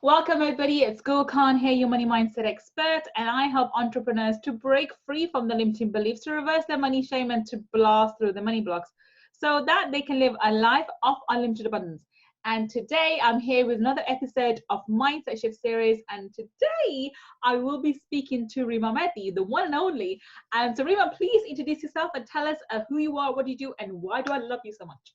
Welcome, everybody. It's Gull Khan here, your money mindset expert, and I help entrepreneurs to break free from the limiting beliefs, to reverse their money shame, and to blast through the money blocks so that they can live a life of unlimited abundance. And today I'm here with another episode of Mindset Shift series. And today I will be speaking to Rima, the one and only. And so, Rima, please introduce yourself and tell us who you are, what you do, and why do I love you so much?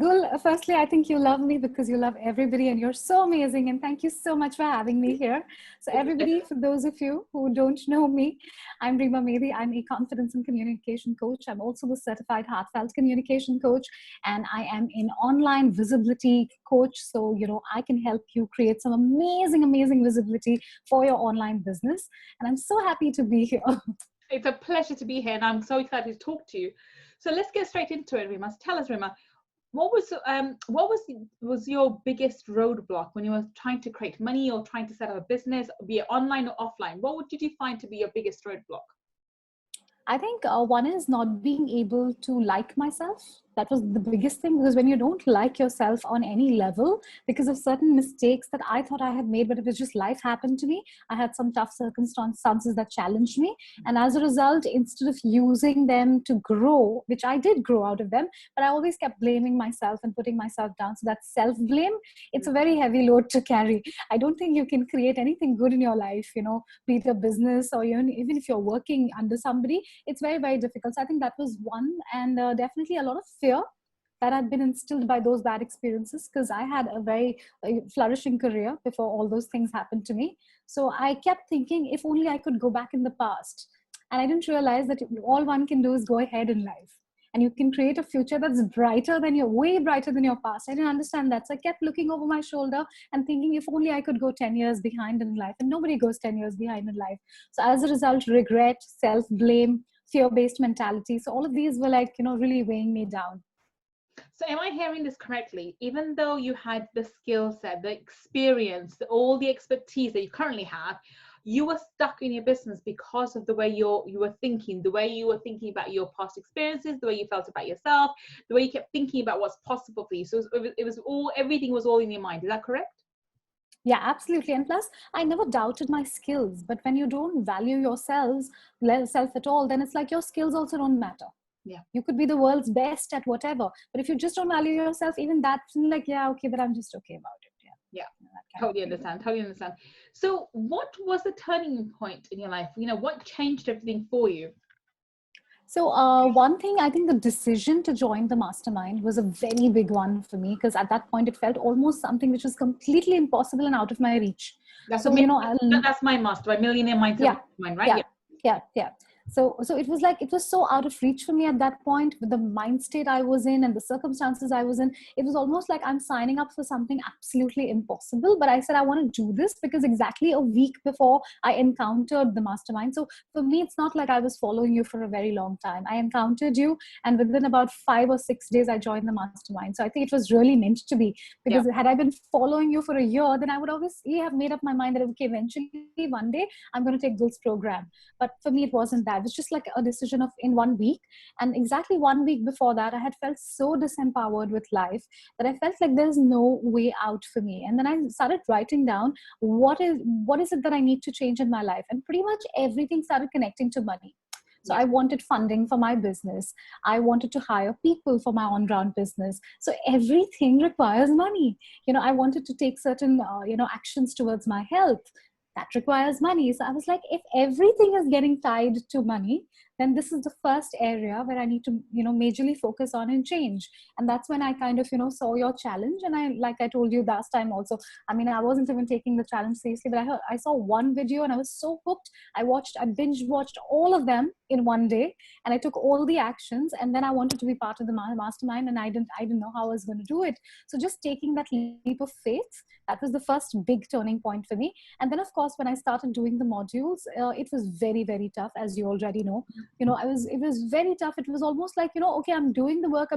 Gul, firstly, I think you love me because you love everybody and you're so amazing. And thank you so much for having me here. So everybody, for those of you who don't know me, I'm Rima. I'm a confidence and communication coach. I'm also the certified heartfelt communication coach, and I am an online visibility coach. So, I can help you create some amazing visibility for your online business. And I'm so happy to be here. It's a pleasure to be here, and I'm so excited to talk to you. So let's get straight into it, Rima. Tell us, Rima, what was your biggest roadblock when you were trying to create money or trying to set up a business, be it online or offline? What did you find to be your biggest roadblock? I think one is not being able to like myself. That was the biggest thing, because when you don't like yourself on any level because of certain mistakes that I thought I had made, but it was just life happened to me. I had some tough circumstances that challenged me. And as a result, instead of using them to grow, which I did grow out of them, but I always kept blaming myself and putting myself down. So that self-blame, it's a very heavy load to carry. I don't think you can create anything good in your life, be it a business or even if you're working under somebody, it's very difficult. So I think that was one, and definitely a lot of fear that had been instilled by those bad experiences, because I had a very flourishing career before all those things happened to me. So I kept thinking, if only I could go back in the past. And I didn't realize that all one can do is go ahead in life, and you can create a future that's way brighter than your past. I didn't understand that. So I kept looking over my shoulder and thinking, if only I could go 10 years behind in life. And nobody goes 10 years behind in life. So as a result, regret, self-blame, fear-based mentality. So all of these were really weighing me down. So am I hearing this correctly? Even though you had the skill set, the experience, all the expertise that you currently have, you were stuck in your business because of the way you were thinking, the way you were thinking about your past experiences, the way you felt about yourself, the way you kept thinking about what's possible for you. So everything was all in your mind. Is that correct? Yeah, absolutely. And plus, I never doubted my skills. But when you don't value yourself at all, then it's like your skills also don't matter. Yeah. You could be the world's best at whatever. But if you just don't value yourself, even that's like, yeah, okay, but I'm just okay about it. Yeah. Totally understand. So what was the turning point in your life? What changed everything for you? So one thing, I think the decision to join the mastermind was a very big one for me, because at that point it felt almost something which was completely impossible and out of my reach. That's my mastermind, Millionaire Mindset Mastermind, right? Yeah. So it was like, it was so out of reach for me at that point, with the mind state I was in and the circumstances I was in. It was almost like I'm signing up for something absolutely impossible. But I said, I want to do this because exactly a week before I encountered the mastermind. So for me, it's not like I was following you for a very long time. I encountered you, and within about 5 or 6 days, I joined the mastermind. So I think it was really meant to be, because had I been following you for a year, then I would obviously have made up my mind that, okay, eventually one day I'm going to take Gull's program. But for me, it wasn't that. It was just like a decision of in 1 week. And exactly 1 week before that, I had felt so disempowered with life that I felt like there's no way out for me. And then I started writing down, what is it that I need to change in my life? And pretty much everything started connecting to money. So I wanted funding for my business. I wanted to hire people for my on-ground business. So everything requires money. I wanted to take certain, actions towards my health. That requires money. So I was like, if everything is getting tied to money, then this is the first area where I need to, majorly focus on and change. And that's when I kind of, saw your challenge. And like I told you last time also, I mean, I wasn't even taking the challenge seriously, but I saw one video and I was so hooked. I binge watched all of them in 1 day, and I took all the actions, and then I wanted to be part of the mastermind, and I didn't know how I was going to do it. So just taking that leap of faith, that was the first big turning point for me. And then of course, when I started doing the modules, it was very tough, as you already know. It was very tough. It was almost like, okay, I'm doing the work,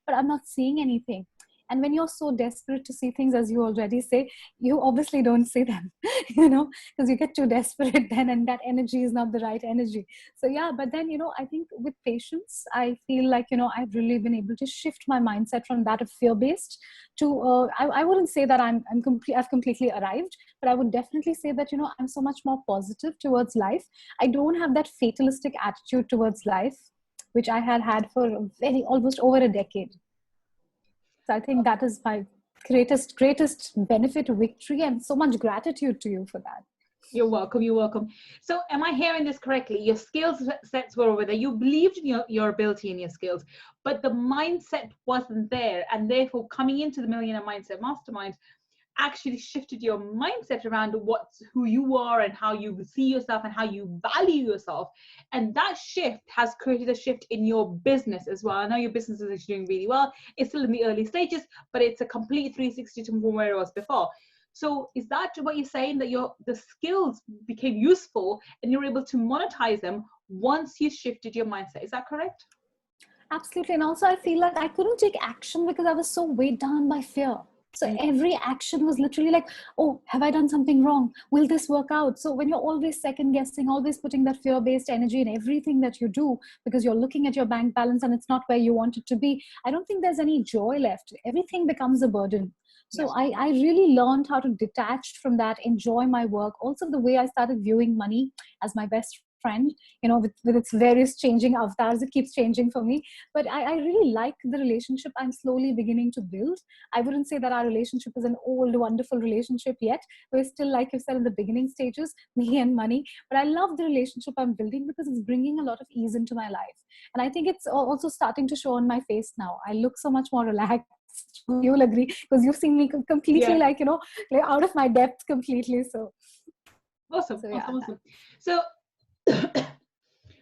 but I'm not seeing anything. And when you're so desperate to see things, as you already say, you obviously don't see them, you know, because you get too desperate then, and that energy is not the right energy. So yeah, but then, you know, I think with patience, I feel like, you know, I've really been able to shift my mindset from that of fear-based to, I wouldn't say that I've completely arrived, but I would definitely say that, you know, I'm so much more positive towards life. I don't have that fatalistic attitude towards life, which I had for almost over a decade. So I think that is my greatest benefit, victory, and so much gratitude to you for that. You're welcome. You're welcome. So am I hearing this correctly? Your skills sets were over there. You believed in your ability and your skills, but the mindset wasn't there. And therefore, coming into the Millionaire Mindset Mastermind actually shifted your mindset around who you are and how you see yourself and how you value yourself. And that shift has created a shift in your business as well. I know your business is actually doing really well. It's still in the early stages, but it's a complete 360 from where it was before. So is that what you're saying, that the skills became useful and you're able to monetize them once you shifted your mindset? Is that correct? Absolutely. And also I feel like I couldn't take action because I was so weighed down by fear. So every action was literally like, oh, have I done something wrong? Will this work out? So when you're always second guessing, always putting that fear-based energy in everything that you do, because you're looking at your bank balance and it's not where you want it to be, I don't think there's any joy left. Everything becomes a burden. So yes. I really learned how to detach from that, enjoy my work. Also, the way I started viewing money as my best friend, you know, with its various changing avatars, it keeps changing for me. But I really like the relationship I'm slowly beginning to build. I wouldn't say that our relationship is an old, wonderful relationship yet. We're still, like you said, in the beginning stages, me and money. But I love the relationship I'm building because it's bringing a lot of ease into my life. And I think it's also starting to show on my face now. I look so much more relaxed. You'll agree, because you've seen me completely, like, you know, like out of my depth completely. So awesome. So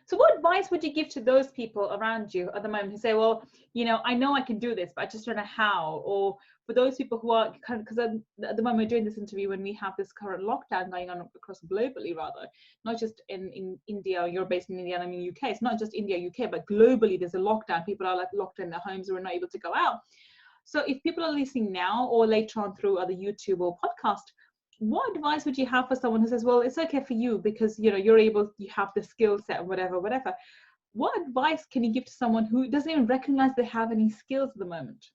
so what advice would you give to those people around you at the moment who say, well, you know I can do this, but I just don't know how? Or for those people who are kind of, because at the moment we're doing this interview when we have this current lockdown going on across globally, rather, not just in India. You're based in India, and I mean UK. It's not just India, UK, but globally there's a lockdown. People are like locked in their homes or are not able to go out. So if people are listening now or later on through other YouTube or podcast, what advice would you have for someone who says, well, it's okay for you because, you know, you have the skill set and whatever. What advice can you give to someone who doesn't even recognize they have any skills at the moment?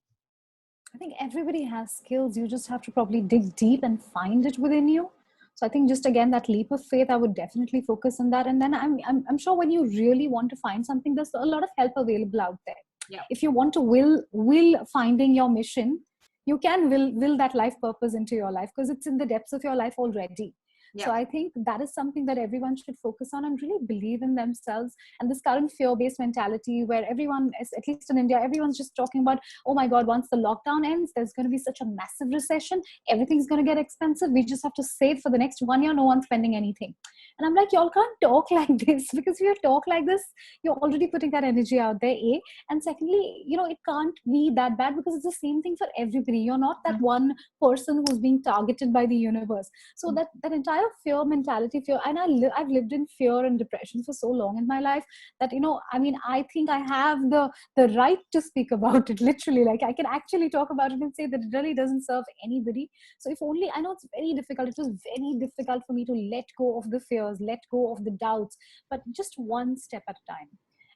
I think everybody has skills. You just have to probably dig deep and find it within you. So I think just again, that leap of faith, I would definitely focus on that. And then I'm sure when you really want to find something, there's a lot of help available out there. Yeah. If you want to will finding your mission, you can will that life purpose into your life because it's in the depths of your life already. Yeah. So I think that is something that everyone should focus on and really believe in themselves. And this current fear-based mentality where everyone, at least in India, everyone's just talking about, oh my God, once the lockdown ends, there's going to be such a massive recession. Everything's going to get expensive. We just have to save for the next 1 year. No one's spending anything. And I'm like, y'all can't talk like this, because if you talk like this, you're already putting that energy out there, A. And secondly, you know, it can't be that bad because it's the same thing for everybody. You're not that one person who's being targeted by the universe. So that entire fear mentality, and I've lived in fear and depression for so long in my life that, you know, I mean, I think I have the right to speak about it, literally. Like, I can actually talk about it and say that it really doesn't serve anybody. So if only, I know it's very difficult. It was very difficult for me to let go of the fears, let go of the doubts, but just one step at a time.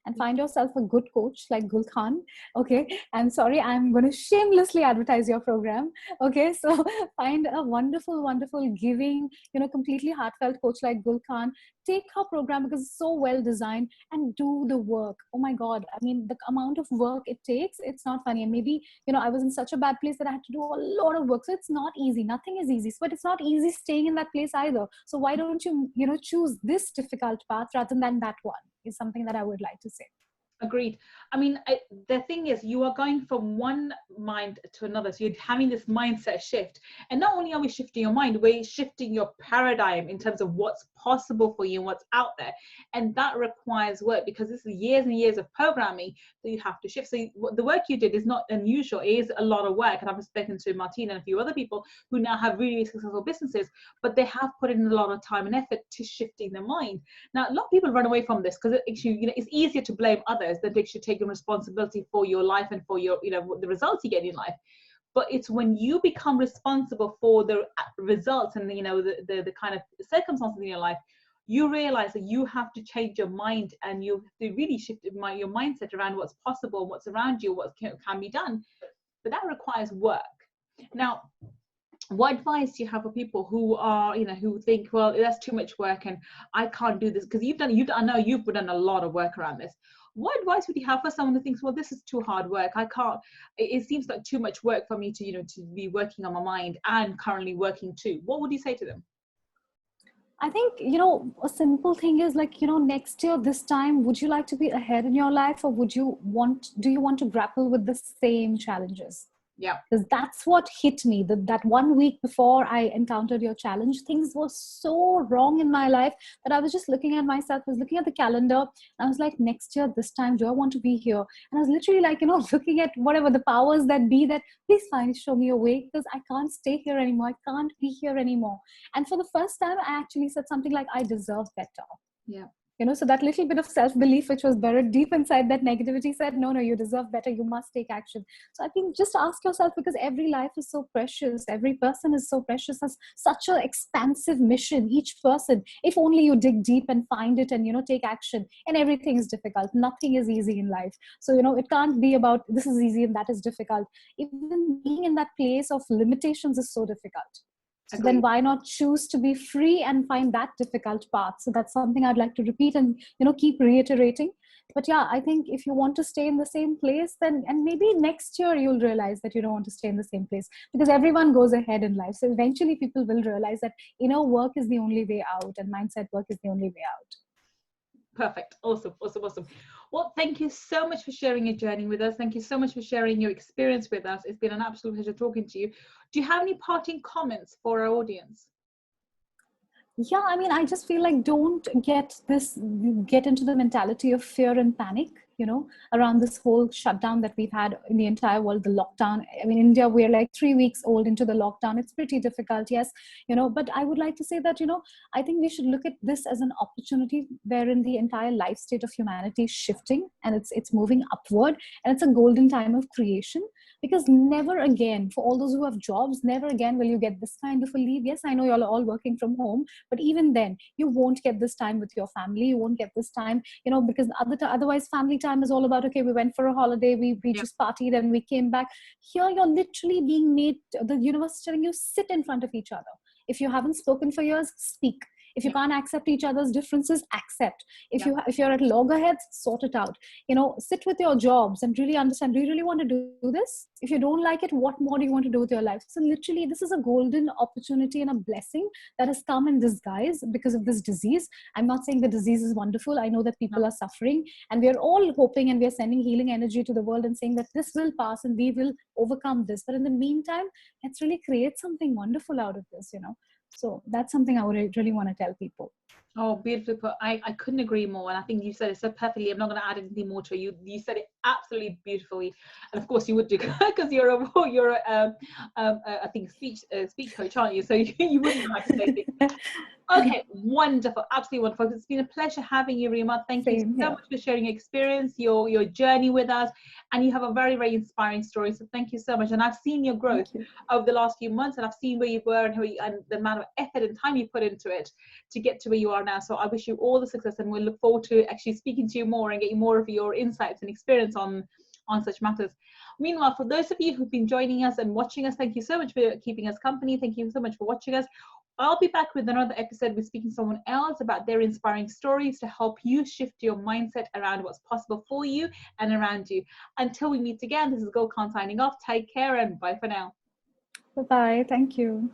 And find yourself a good coach like Gull Khan. Okay. I'm sorry, I'm going to shamelessly advertise your program. Okay. So find a wonderful, wonderful, giving, you know, completely heartfelt coach like Gull Khan. Take her program because it's so well designed and do the work. Oh my God. I mean, the amount of work it takes, it's not funny. And maybe, you know, I was in such a bad place that I had to do a lot of work. So it's not easy. Nothing is easy, but it's not easy staying in that place either. So why don't you, you know, choose this difficult path rather than that one? Is something that I would like to say. Agreed. I mean, the thing is, you are going from one mind to another. So you're having this mindset shift. And not only are we shifting your mind, we're shifting your paradigm in terms of what's possible for you and what's out there. And that requires work because this is years and years of programming that you have to shift. So the work you did is not unusual. It is a lot of work. And I've spoken to Martina and a few other people who now have really successful businesses, but they have put in a lot of time and effort to shifting their mind. Now, a lot of people run away from this because actually, you know, it's easier to blame others than they should take responsibility for your life and for your, you know, the results you get in life. but it's when you become responsible for the results and the kind of circumstances in your life, you realize that you have to change your mind, and you have to really shift your mindset around what's possible, what's around you, what can be done. But that requires work. Now, what advice do you have for people who are, who think, well, that's too much work and I can't do this? Because I know you've done a lot of work around this. What advice would you have for someone who thinks, well, this is too hard work, I can't, it seems like too much work for me to to be working on my mind and currently working too? What would you say to them? I think, a simple thing is like, next year, this time, would you like to be ahead in your life, or do you want to grapple with the same challenges? Yeah. Because that's what hit me, that 1 week before I encountered your challenge, things were so wrong in my life that I was just looking at myself, I was looking at the calendar, and I was like, next year, this time, do I want to be here? And I was literally like, looking at whatever the powers that be, that please find, show me a way, because I can't stay here anymore. I can't be here anymore. And for the first time, I actually said something like, I deserve better. Yeah. So that little bit of self-belief which was buried deep inside that negativity said, no, you deserve better. You must take action. So I think just ask yourself, because every life is so precious. Every person is so precious, has such an expansive mission, each person. If only you dig deep and find it and, take action. And everything is difficult. Nothing is easy in life. So, it can't be about this is easy and that is difficult. Even being in that place of limitations is so difficult. So then why not choose to be free and find that difficult path? So that's something I'd like to repeat and, keep reiterating. But yeah, I think if you want to stay in the same place, then, and maybe next year you'll realize that you don't want to stay in the same place, because everyone goes ahead in life. So eventually people will realize that inner work is the only way out and mindset work is the only way out. Perfect. Awesome. Well, thank you so much for sharing your journey with us. Thank you so much for sharing your experience with us. It's been an absolute pleasure talking to you. Do you have any parting comments for our audience? Yeah, I mean, I just feel like don't get into the mentality of fear and panic, around this whole shutdown that we've had in the entire world, the lockdown. I mean, India, we're like 3 weeks old into the lockdown. It's pretty difficult, yes, but I would like to say that, I think we should look at this as an opportunity wherein the entire life state of humanity is shifting and it's moving upward, and it's a golden time of creation. Because never again, for all those who have jobs, never again will you get this kind of a leave. Yes, I know you're all working from home, but even then, you won't get this time with your family. You won't get this time, because otherwise family time is all about, okay, we went for a holiday, we just partied and we came back. Here, you're literally being made, the universe is telling you, sit in front of each other. If you haven't spoken for years, speak. If you can't accept each other's differences, accept. If you're at loggerheads, sort it out. Sit with your jobs and really understand, do you really want to do this? If you don't like it, what more do you want to do with your life? So literally, this is a golden opportunity and a blessing that has come in disguise because of this disease. I'm not saying the disease is wonderful. I know that people are suffering, and we are all hoping and we are sending healing energy to the world and saying that this will pass and we will overcome this. But in the meantime, let's really create something wonderful out of this, So that's something I would really want to tell people. Oh, beautiful. I couldn't agree more. And I think you said it so perfectly. I'm not going to add anything more to it. You said it absolutely beautifully. And of course you would do, because you're I think speech coach, aren't you? So you wouldn't have to say things. Okay, wonderful, absolutely wonderful. It's been a pleasure having you, Rima. Thank you so much for sharing your experience, your journey with us, and you have a very, very inspiring story. So thank you so much. And I've seen your growth over the last few months, and I've seen where you were and the amount of effort and time you put into it to get to where you are now. So I wish you all the success, and we'll look forward to actually speaking to you more and getting more of your insights and experience on such matters. Meanwhile, for those of you who've been joining us and watching us, thank you so much for keeping us company. Thank you so much for watching us. I'll be back with another episode with speaking to someone else about their inspiring stories to help you shift your mindset around what's possible for you and around you. Until we meet again, this is Gull Khan signing off. Take care and bye for now. Bye-bye. Thank you.